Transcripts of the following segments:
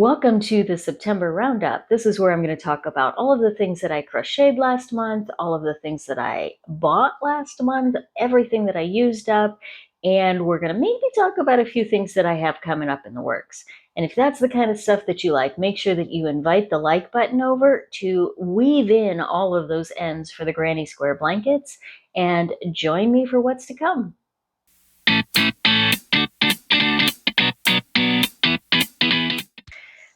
Welcome to the September Roundup. This is where I'm going to talk about all of the things that I crocheted last month, all of the things that I bought last month, everything that I used up, and we're going to maybe talk about a few things that I have coming up in the works. And if that's the kind of stuff that you like, make sure that you invite the like button over to weave in all of those ends for the granny square blankets and join me for what's to come.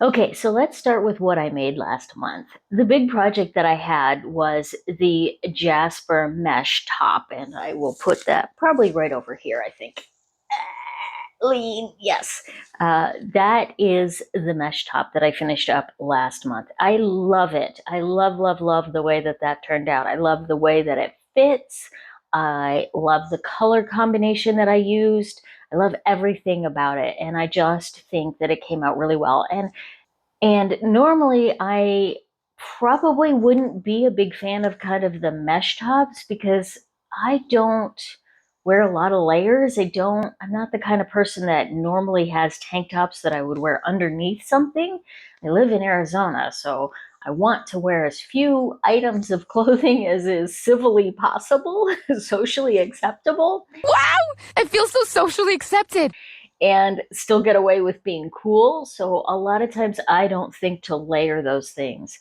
Okay, so let's start with what I made last month. The big project that I had was the Jasper mesh top, and I will put that probably right over here, I think. Lean, yes. That is the mesh top that I finished up last month. I love it. I love the way that that turned out. I love the way that it fits. I love the color combination that I used. I love everything about it, and I just think that it came out really well. And normally I probably wouldn't be a big fan of kind of the mesh tops because I don't wear a lot of layers. I'm not the kind of person that normally has tank tops that I would wear underneath something. I live in Arizona, so I want to wear as few items of clothing as is civilly possible, socially acceptable. Wow! I feel so socially accepted. And still get away with being cool. So a lot of times I don't think to layer those things.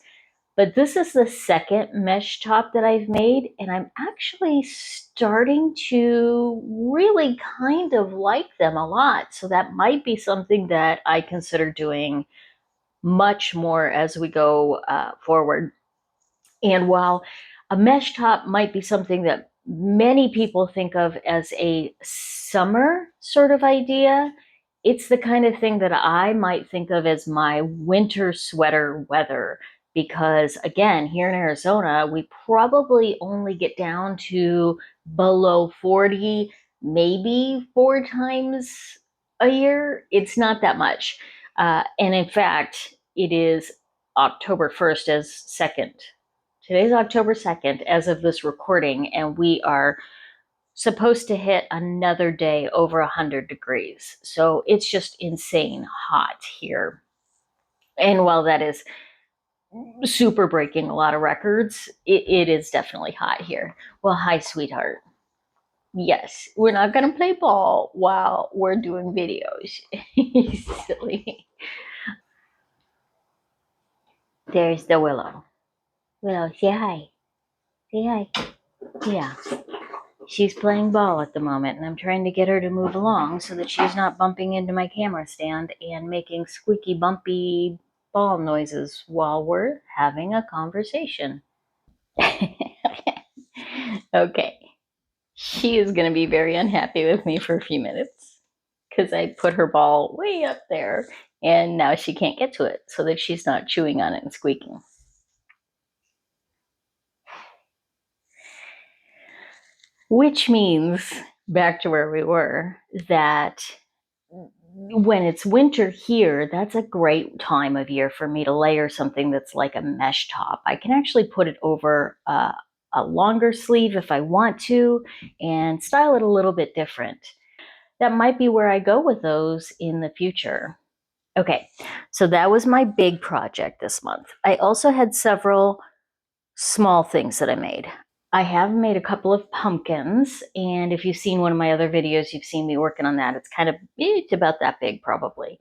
But this is the second mesh top that I've made, and I'm actually starting to really kind of like them a lot. So that might be something that I consider doing much more as we go forward. And while a mesh top might be something that many people think of as a summer sort of idea, it's the kind of thing that I might think of as my winter sweater weather. Because again, here in Arizona, we probably only get down to below 40, maybe 4 times a year. It's not that much. And in fact, it is October 1st as second. Today's October 2nd as of this recording, and we are supposed to hit another day over 100 degrees. So it's just insane hot here. And while that is super breaking a lot of records, it is definitely hot here. Well, hi, sweetheart. Yes, we're not going to play ball while we're doing videos. Silly. There's the Willow. Willow, say hi. Say hi. Yeah. She's playing ball at the moment, and I'm trying to get her to move along so that she's not bumping into my camera stand and making squeaky, bumpy ball noises while we're having a conversation. Okay. She is going to be very unhappy with me for a few minutes because I put her ball way up there, and now she can't get to it so that she's not chewing on it and squeaking. Which means, back to where we were, that when it's winter here, that's a great time of year for me to layer something that's like a mesh top. I can actually put it over a longer sleeve if I want to and style it a little bit different. That might be where I go with those in the future. Okay, so that was my big project this month. I also had several small things that I made. I have made a couple of pumpkins, and if you've seen one of my other videos, you've seen me working on that. It's about that big probably.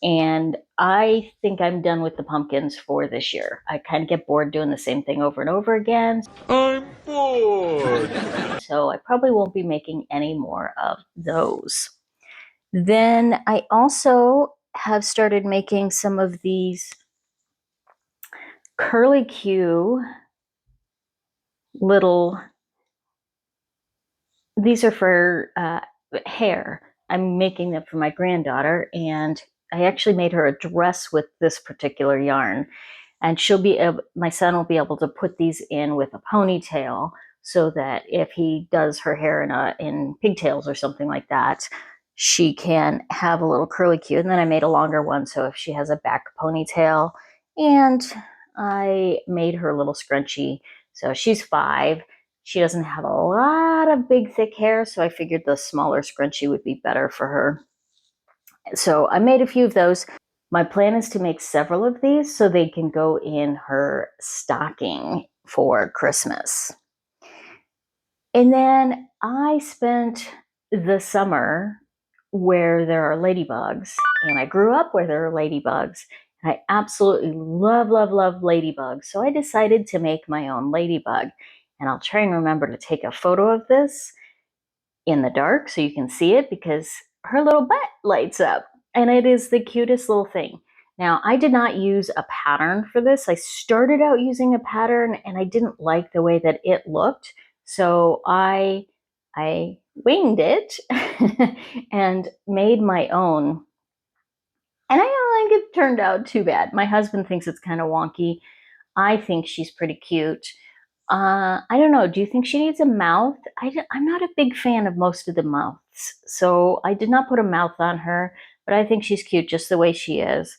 And I think I'm done with the pumpkins for this year. I kind of get bored doing the same thing over and over again. I'm bored. So I probably won't be making any more of those. Then I also have started making some of these curly Q little, these are for hair. I'm making them for my granddaughter, and I actually made her a dress with this particular yarn. And my son will be able to put these in with a ponytail so that if he does her hair in pigtails or something like that, she can have a little curly Q. And then I made a longer one, so if she has a back ponytail. And I made her a little scrunchie. So she's 5. She doesn't have a lot of big, thick hair, so I figured the smaller scrunchie would be better for her. So I made a few of those. My plan is to make several of these so they can go in her stocking for Christmas. And then I spent the summer where there are ladybugs, and I grew up where there are ladybugs. And I absolutely love, love, love ladybugs. So I decided to make my own ladybug. And I'll try and remember to take a photo of this in the dark so you can see it because her little butt lights up. And it is the cutest little thing. Now, I did not use a pattern for this. I started out using a pattern and I didn't like the way that it looked. So I winged it and made my own. And I don't think it turned out too bad. My husband thinks it's kind of wonky. I think she's pretty cute. I don't know. Do you think she needs a mouth? I'm not a big fan of most of the mouths. So I did not put a mouth on her, but I think she's cute just the way she is.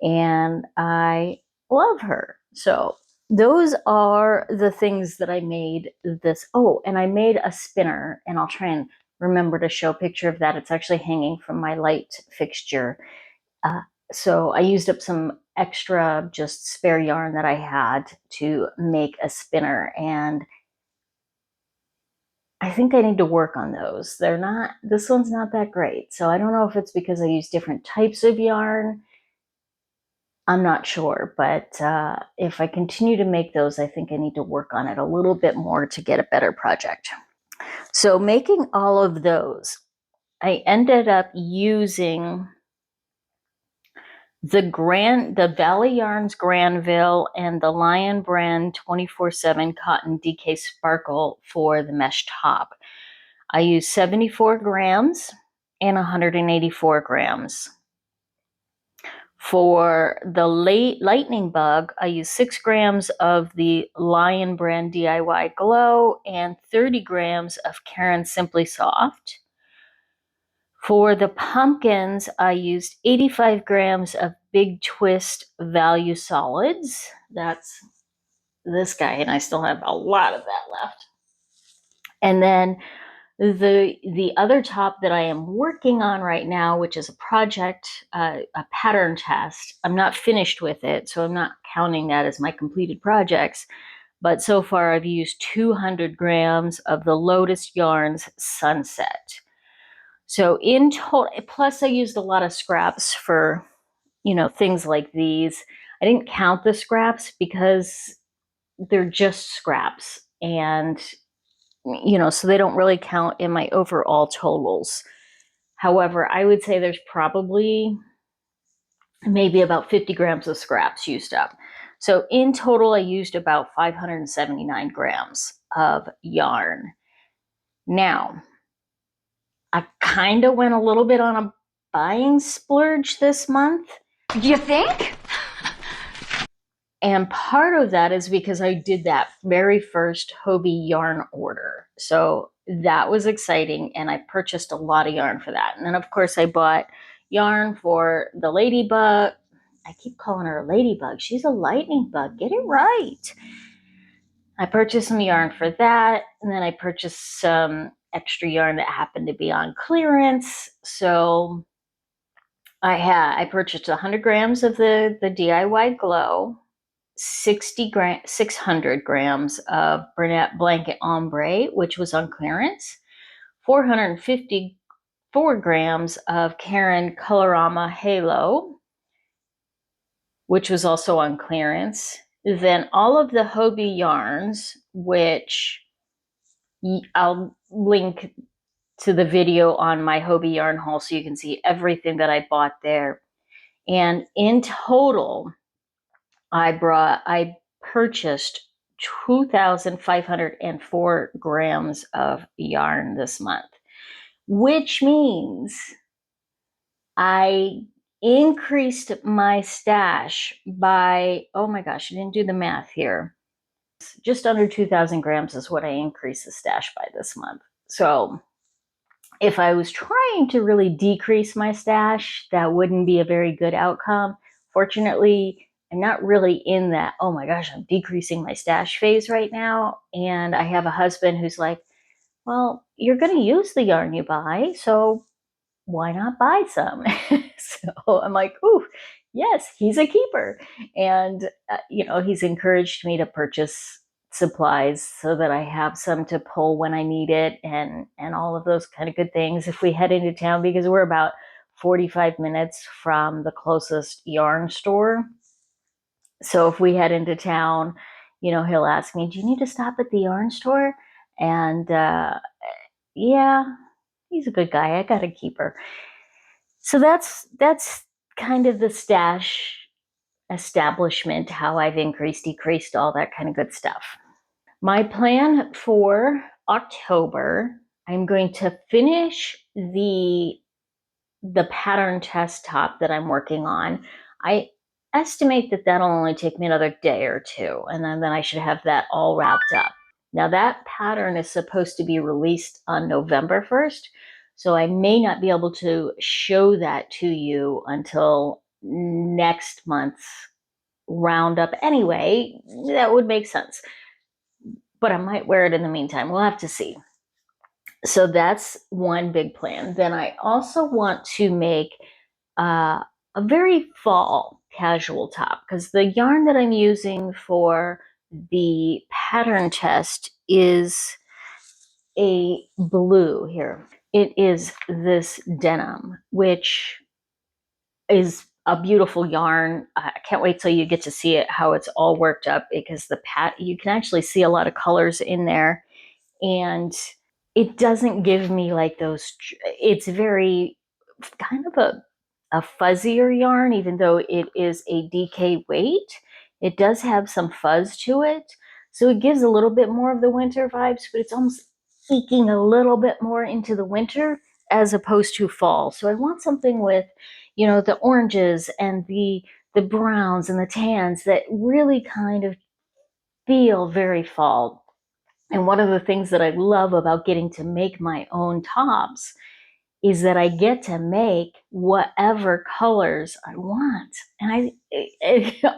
And I love her. So those are the things that I made this. Oh, and I made a spinner, and I'll try and remember to show a picture of that. It's actually hanging from my light fixture. Uh, so I used up some extra just spare yarn that I had to make a spinner, and I think I need to work on those. This one's not that great. So I don't know if it's because I use different types of yarn. I'm not sure, but if I continue to make those, I think I need to work on it a little bit more to get a better project. So making all of those, I ended up using the Valley Yarns Granville and the Lion Brand 24/7 Cotton DK Sparkle for the mesh top. I used 74 grams and 184 grams. For the lightning bug, I used 6 grams of the Lion Brand DIY Glow and 30 grams of Karen Simply Soft. For the pumpkins, I used 85 grams of Big Twist Value Solids. That's this guy, and I still have a lot of that left. And then the other top that I am working on right now, which is a project, a pattern test. I'm not finished with it, so I'm not counting that as my completed projects. But so far, I've used 200 grams of the Lotus Yarns Sunset. So in total, plus I used a lot of scraps for, things like these. I didn't count the scraps because they're just scraps. And, so they don't really count in my overall totals. However, I would say there's probably maybe about 50 grams of scraps used up. So in total, I used about 579 grams of yarn. Now, I kind of went a little bit on a buying splurge this month. You think? And part of that is because I did that very first Hobie yarn order. So that was exciting, and I purchased a lot of yarn for that. And then, of course, I bought yarn for the ladybug. I keep calling her a ladybug. She's a lightning bug. Get it right. I purchased some yarn for that, and then I purchased some extra yarn that happened to be on clearance. So I purchased 100 grams of the DIY Glow, 600 grams of Bernette Blanket Ombre, which was on clearance, 454 grams of Karen Colorama Halo, which was also on clearance. Then all of the Hobie yarns, which I'll link to the video on my Hobie yarn haul so you can see everything that I bought there. And in total, I purchased 2,504 grams of yarn this month, which means I increased my stash by, oh my gosh, I didn't do the math here. Just under 2,000 grams is what I increased the stash by this month. So if I was trying to really decrease my stash, that wouldn't be a very good outcome. Fortunately, I'm not really in that, oh my gosh, I'm decreasing my stash phase right now. And I have a husband who's like, well, you're going to use the yarn you buy, so why not buy some? So I'm like, ooh, Yes, he's a keeper. And, he's encouraged me to purchase supplies so that I have some to pull when I need it and all of those kind of good things if we head into town, because we're about 45 minutes from the closest yarn store. So if we head into town, he'll ask me, "Do you need to stop at the yarn store?" And yeah, he's a good guy. I got a keeper. So that's kind of the stash establishment, how I've increased, decreased, all that kind of good stuff. My plan for October, I'm going to finish the pattern test top that I'm working on. I estimate that that'll only take me another day or two, and then I should have that all wrapped up. Now that pattern is supposed to be released on November 1st, so I may not be able to show that to you until next month's roundup anyway. That would make sense. But I might wear it in the meantime. We'll have to see. So that's one big plan. Then I also want to make a very fall casual top, because the yarn that I'm using for the pattern test is a blue here. It is this denim, which is a beautiful yarn. I can't wait till you get to see it, how it's all worked up, because you can actually see a lot of colors in there, and it doesn't give me like those. It's very kind of a fuzzier yarn, even though it is a DK weight. It does have some fuzz to it, so it gives a little bit more of the winter vibes, but it's almost eking a little bit more into the winter as opposed to fall. So I want something with, the oranges and the browns and the tans that really kind of feel very fall. And one of the things that I love about getting to make my own tops is that I get to make whatever colors I want. And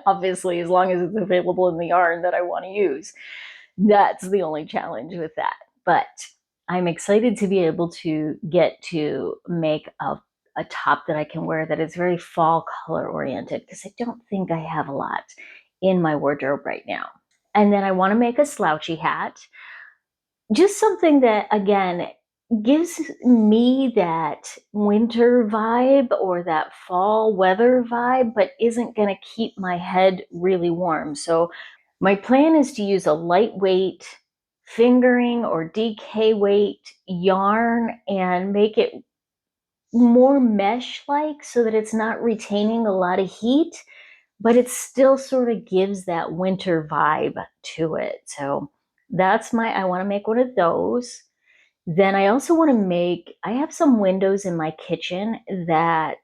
obviously, as long as it's available in the yarn that I want to use, that's the only challenge with that. But I'm excited to be able to get to make a top that I can wear that is very fall color oriented, because I don't think I have a lot in my wardrobe right now. And then I want to make a slouchy hat, just something that, again, gives me that winter vibe or that fall weather vibe, but isn't going to keep my head really warm. So my plan is to use a lightweight fingering or DK weight yarn and make it more mesh like, so that it's not retaining a lot of heat, but it still sort of gives that winter vibe to it. So I want to make one of those. Then I also want to I have some windows in my kitchen that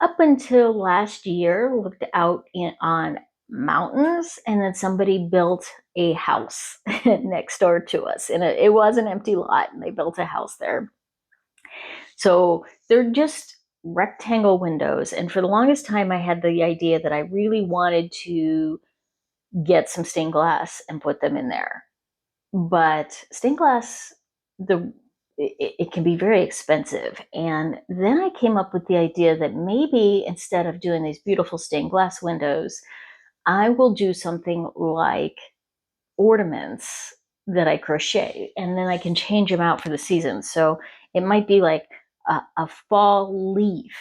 up until last year looked out on mountains, and then somebody built a house next door to us. And it was an empty lot, and they built a house there. So they're just rectangle windows. And for the longest time, I had the idea that I really wanted to get some stained glass and put them in there. But stained glass, it can be very expensive. And then I came up with the idea that maybe instead of doing these beautiful stained glass windows, I will do something like ornaments that I crochet, and then I can change them out for the season. So it might be like a fall leaf,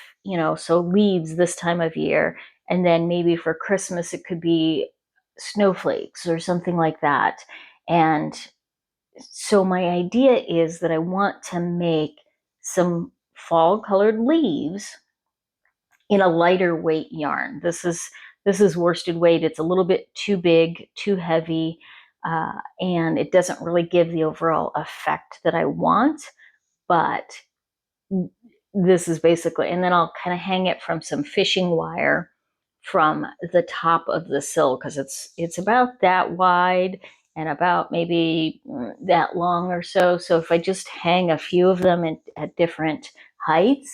so leaves this time of year. And then maybe for Christmas, it could be snowflakes or something like that. And so my idea is that I want to make some fall colored leaves in a lighter weight yarn. This is worsted weight. It's a little bit too big, too heavy, and it doesn't really give the overall effect that I want. But this is basically, and then I'll kind of hang it from some fishing wire from the top of the sill, because it's about that wide and about maybe that long or so. So if I just hang a few of them at different heights,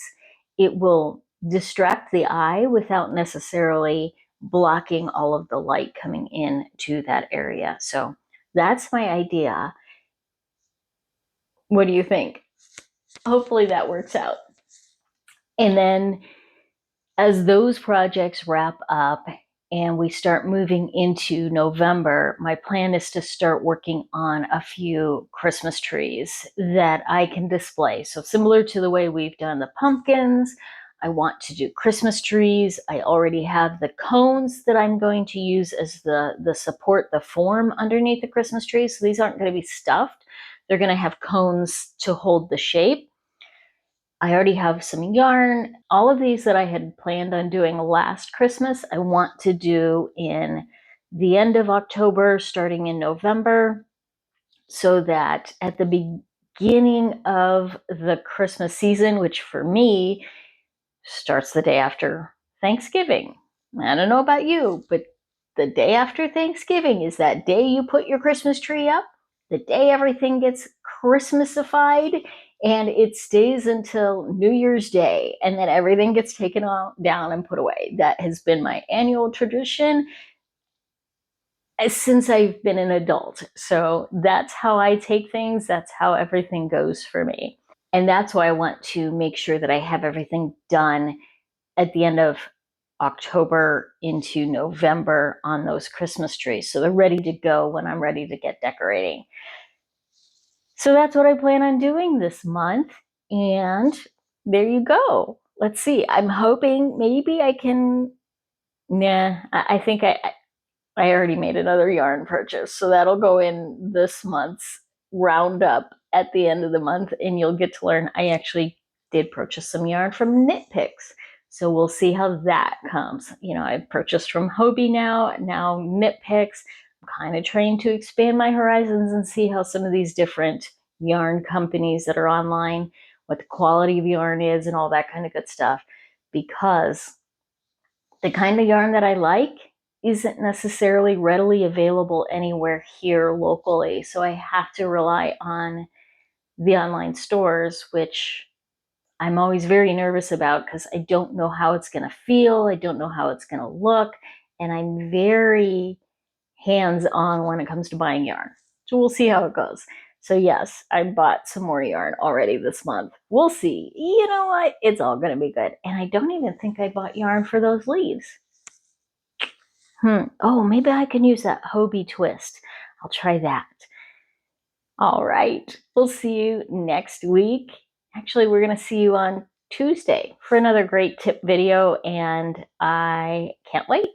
it will distract the eye without necessarily blocking all of the light coming in to that area. So that's my idea. What do you think? Hopefully that works out. And then As those projects wrap up and we start moving into November, my plan is to start working on a few Christmas trees that I can display. So similar to the way we've done the pumpkins, I want to do Christmas trees. I already have the cones that I'm going to use as the support, the form underneath the Christmas trees. So these aren't going to be stuffed. They're going to have cones to hold the shape. I already have some yarn. All of these that I had planned on doing last Christmas, I want to do in the end of October, starting in November, so that at the beginning of the Christmas season, which for me starts the day after Thanksgiving. I don't know about you, but the day after Thanksgiving is that day you put your Christmas tree up, the day everything gets Christmasified, and it stays until New Year's Day, and then everything gets taken down and put away. That has been my annual tradition since I've been an adult. So that's how I take things. That's how everything goes for me. And that's why I want to make sure that I have everything done at the end of October into November on those Christmas trees. So they're ready to go when I'm ready to get decorating. So that's what I plan on doing this month. And there you go. Let's see. I'm hoping maybe I can. I think I already made another yarn purchase. So that'll go in this month's roundup at the end of the month. And you'll get to learn I actually did purchase some yarn from Knit Picks. So we'll see how that comes. You know, I've purchased from Hobie now Knit Picks. I'm kind of trying to expand my horizons and see how some of these different yarn companies that are online, what the quality of yarn is and all that kind of good stuff. Because the kind of yarn that I like isn't necessarily readily available anywhere here locally. So I have to rely on the online stores, which I'm always very nervous about because I don't know how it's going to feel. I don't know how it's going to look. And I'm very hands-on when it comes to buying yarn. So we'll see how it goes. So yes, I bought some more yarn already this month. We'll see. You know what? It's all going to be good. And I don't even think I bought yarn for those leaves. Oh, maybe I can use that Hobie twist. I'll try that. All right. We'll see you next week. Actually, we're going to see you on Tuesday for another great tip video, and I can't wait.